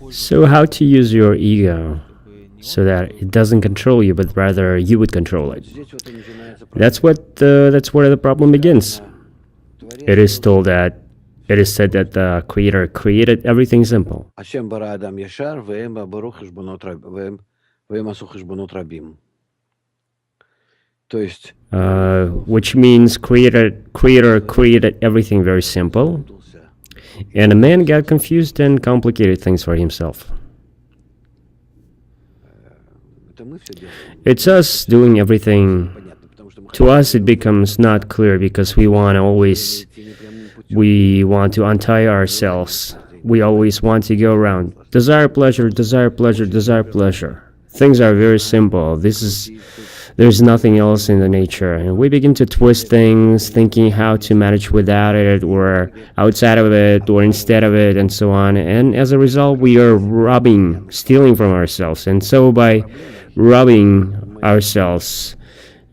So how to use your ego so that it doesn't control you, but rather you would control it? That's where the problem begins. It is told that it is said that the Creator created everything simple. Which means Creator created everything very simple, and a man got confused and complicated things for himself. It's us doing everything. To us, it becomes not clear because we want to untie ourselves. We always want to go around. Desire pleasure, desire pleasure, desire pleasure. Things are very simple. There's nothing else in the nature. And we begin to twist things, thinking how to manage without it, or outside of it, or instead of it, and so on. And as a result, we are stealing from ourselves. And so by robbing ourselves,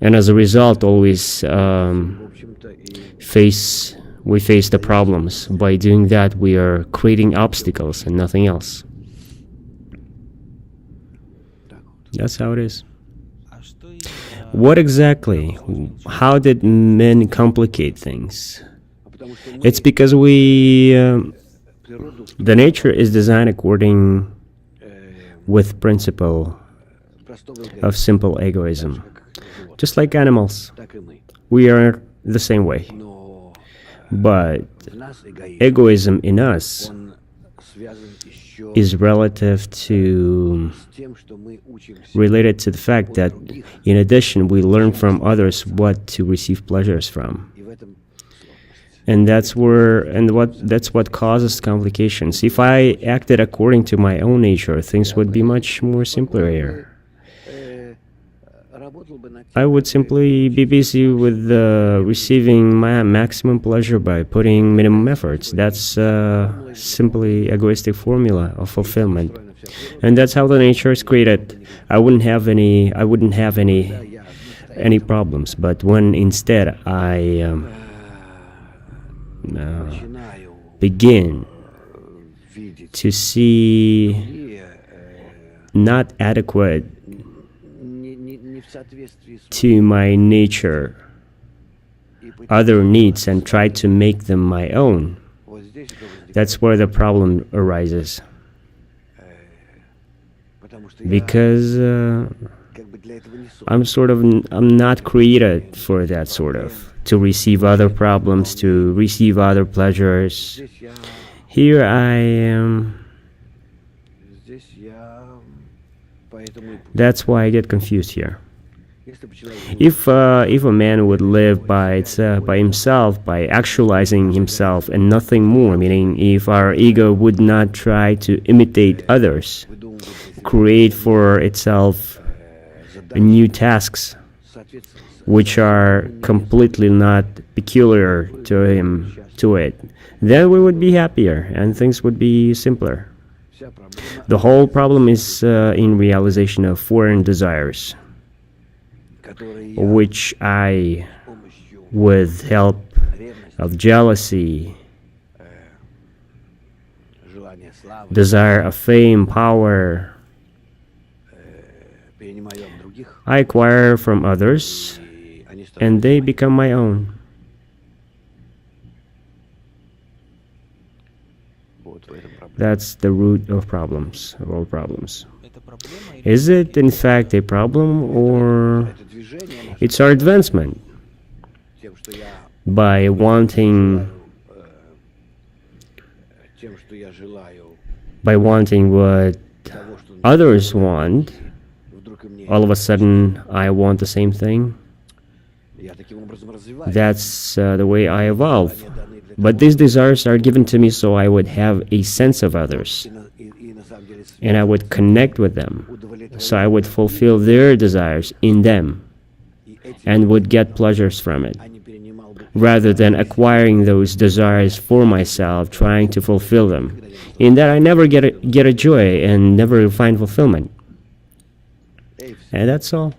and as a result, always we face the problems. By doing that, we are creating obstacles and nothing else. That's how it is. What exactly? How did men complicate things? It's because the nature is designed according with principle of simple egoism. Just like animals, we are the same way. But egoism in us is related to the fact that in addition we learn from others what to receive pleasures from. And that's what causes complications. If I acted according to my own nature, things would be much more simpler here. I would simply be busy with receiving my maximum pleasure by putting minimum efforts. That's simply egoistic formula of fulfillment, and that's how the nature is created. I wouldn't have any problems. But when instead I begin to see not adequate to my nature other needs and try to make them my own, that's where the problem arises. Because I'm not created for that to receive other problems, to receive other pleasures. Here I am. That's why I get confused here. If a man would live by himself, by actualizing himself and nothing more, meaning if our ego would not try to imitate others, create for itself new tasks which are completely not peculiar to it, then we would be happier and things would be simpler. The whole problem is in realization of foreign desires, which I, with help of jealousy, desire of fame, power, I acquire from others, and they become my own. That's the root of all problems. Is it in fact a problem, or it's our advancement? By wanting what others want, all of a sudden I want the same thing. That's the way I evolve. But these desires are given to me so I would have a sense of others, and I would connect with them, so I would fulfill their desires in them, and would get pleasures from it, rather than acquiring those desires for myself, trying to fulfill them. In that I never get a joy and never find fulfillment. And that's all.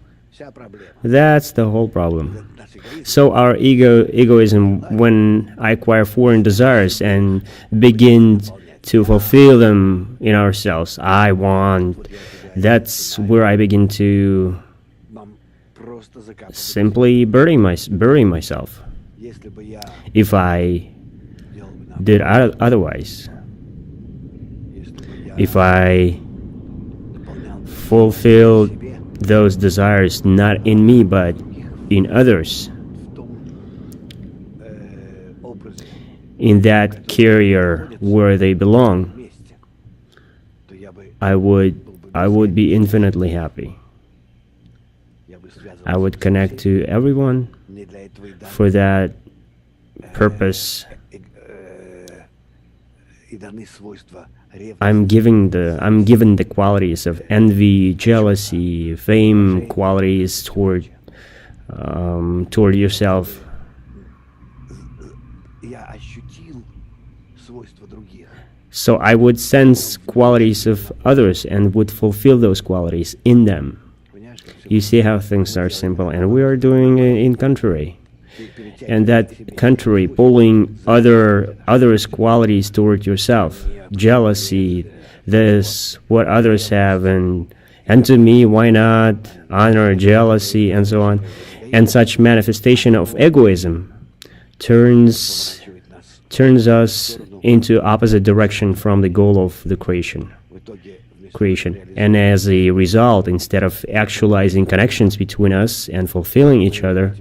That's the whole problem. So our egoism, when I acquire foreign desires and begin to fulfill them in ourselves. I want. That's where I begin to simply burying myself. If I did otherwise, if I fulfilled those desires not in me but in others, in that carrier where they belong, I would be infinitely happy. I would connect to everyone for that purpose. I'm given the qualities of envy, jealousy, fame, qualities toward yourself. So I would sense qualities of others and would fulfill those qualities in them. You see how things are simple, and we are doing it in contrary. And that contrary, pulling others' qualities toward yourself, jealousy, this, what others have, and to me, why not, honor, jealousy, and so on. And such manifestation of egoism turns us into opposite direction from the goal of the creation. And as a result, instead of actualizing connections between us and fulfilling each other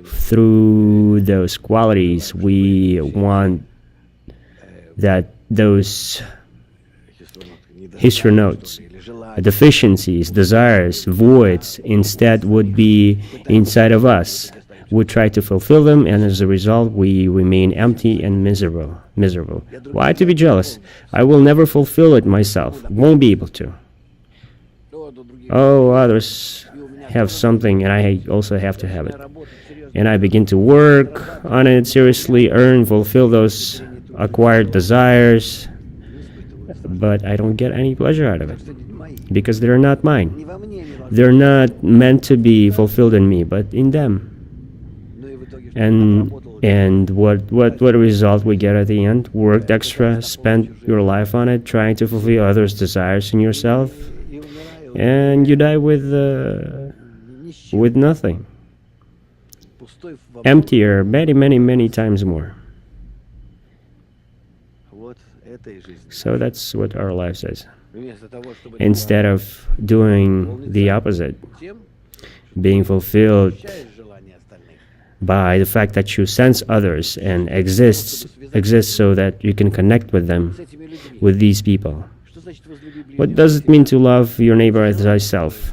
through those qualities, we want that those history notes, deficiencies, desires, voids, instead would be inside of us. We try to fulfill them, and as a result, we remain empty and miserable. Why to be jealous? I will never fulfill it myself. Won't be able to. Oh, others have something, and I also have to have it. And I begin to work on it seriously, earn, fulfill those acquired desires, but I don't get any pleasure out of it because they're not mine. They're not meant to be fulfilled in me, but in them. And what result we get at the end? Worked extra, spent your life on it, trying to fulfill others' desires in yourself, and you die with nothing. Emptier, many times more. So that's what our life says. Instead of doing the opposite, being fulfilled by the fact that you sense others and exist so that you can connect with them, with these people. What does it mean to love your neighbor as thyself?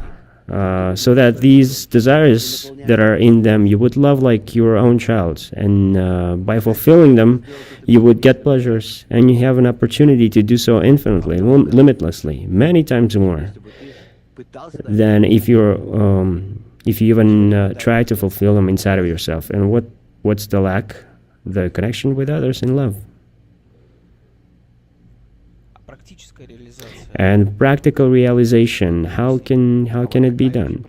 So that these desires that are in them, you would love like your own child. And by fulfilling them, you would get pleasures. And you have an opportunity to do so infinitely, limitlessly, many times more than if you even try to fulfill them inside of yourself. And what's the lack? The connection with others in love. And practical realization, how can it be done?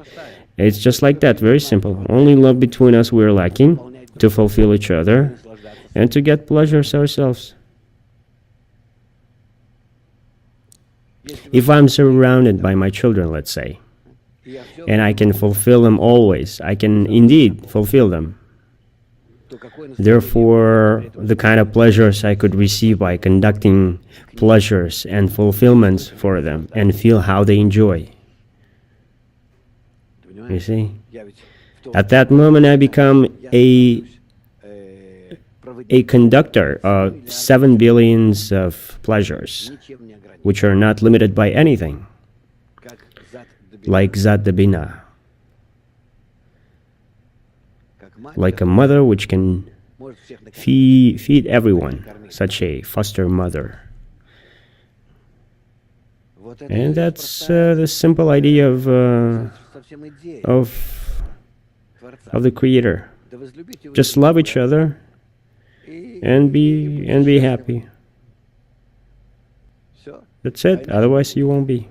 It's just like that, very simple. Only love between us we're lacking to fulfill each other and to get pleasures ourselves. If I'm surrounded by my children, let's say, and I can fulfill them always, I can indeed fulfill them. Therefore, the kind of pleasures I could receive by conducting pleasures and fulfillments for them and feel how they enjoy. You see? At that moment, I become a conductor of 7 billions of pleasures, which are not limited by anything, like Zat Dabina. Like a mother which can feed everyone, such a foster mother. And that's the simple idea of the Creator. Just love each other and be happy. That's it. Otherwise, you won't be.